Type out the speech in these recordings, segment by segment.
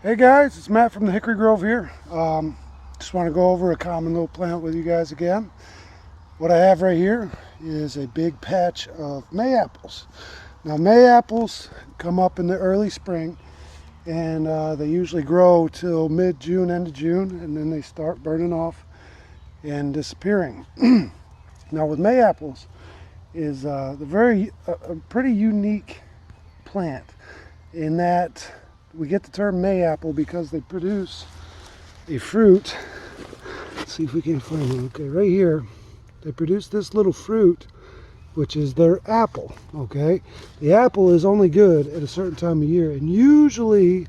Hey guys, it's Matt from the Hickory Grove here. Just want to go over a common little plant with you guys again. What I have right here is a big patch of MayApples. Now MayApples come up in the early spring and they usually grow till mid-June, end of June, and then they start burning off and disappearing. Now with MayApples is a pretty unique plant in that we get the term MayApple because they produce a fruit. Let's see if we can find it. Okay, right here, they produce this little fruit, which is their apple. Okay, the apple is only good at a certain time of year, and usually,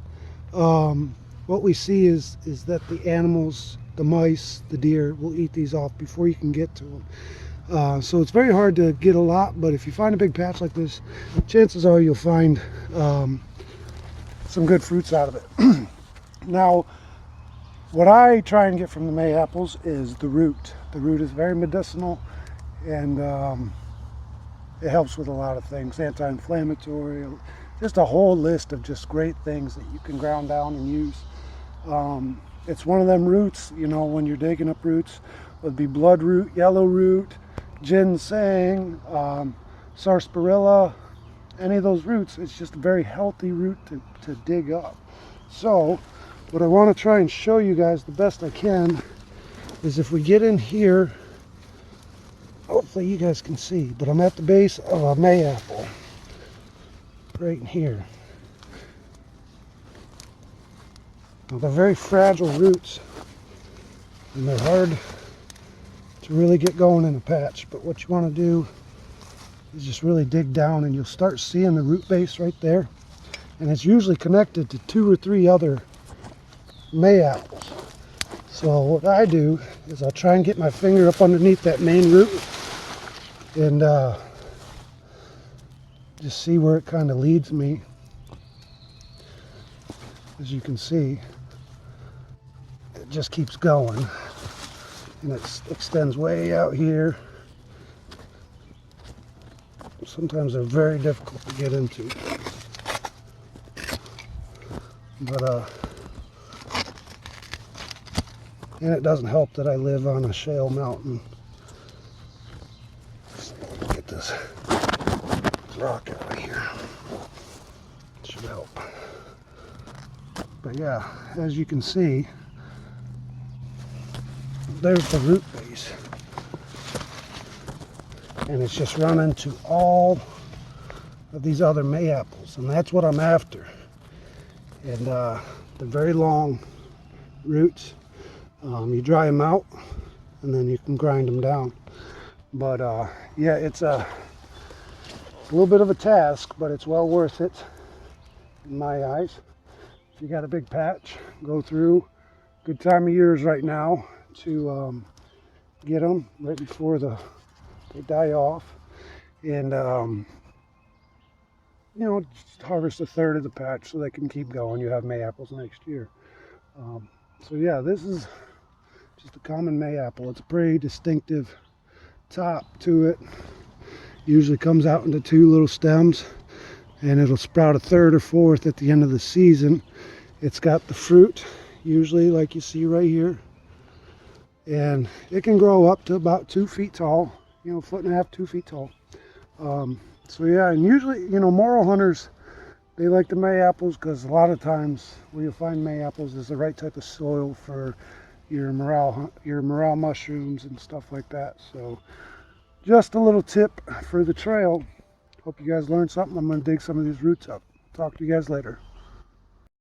what we see is that the animals, the mice, the deer, will eat these off before you can get to them. So it's very hard to get a lot, but if you find a big patch like this, chances are you'll find some good fruits out of it. Now, what I try and get from the MayApples is the root. The root is very medicinal, and it helps with a lot of things, anti-inflammatory, just a whole list of just great things that you can ground down and use. It's one of them roots, you know, when you're digging up roots, would be bloodroot, yellow root, ginseng, sarsaparilla, any of those roots. It's just a very healthy root to dig up. So what I want to try and show you guys the best I can is if we get in here, hopefully you guys can see, but I'm at the base of a MayApple right in here. Now, they're very fragile roots and they're hard to really get going in a patch, but what you want to do is just really dig down, and you'll start seeing the root base right there, and it's usually connected to 2 or 3 other MayApples. So what I do is I'll try and get my finger up underneath that main root and just see where it kind of leads me. As you can see, it just keeps going, and it extends way out here. Sometimes they're very difficult to get into, but and it doesn't help that I live on a shale mountain. Get this rock out of here. It should help. But yeah, as you can see, there's the root base. And it's just running to all of these other MayApples, and that's what I'm after. And they're very long roots. You dry them out, and then you can grind them down. But yeah, it's a little bit of a task, but it's well worth it in my eyes. If you got a big patch, go through. Good time of year is right now to get them right before they die off, and you know, just harvest a third of the patch so they can keep going. You have MayApples next year. So yeah, this is just a common MayApple. It's a pretty distinctive top to it. Usually comes out into 2 little stems, and it'll sprout a third or fourth at the end of the season. It's got the fruit, usually like you see right here, and it can grow up to about 2 feet tall. You know, 1.5 feet, 2 feet tall. So yeah, and usually, you know, morel hunters, they like the MayApples because a lot of times where you'll find MayApples is the right type of soil for your morel mushrooms and stuff like that. So just a little tip for the trail. Hope you guys learned something. I'm going to dig some of these roots up. Talk to you guys later.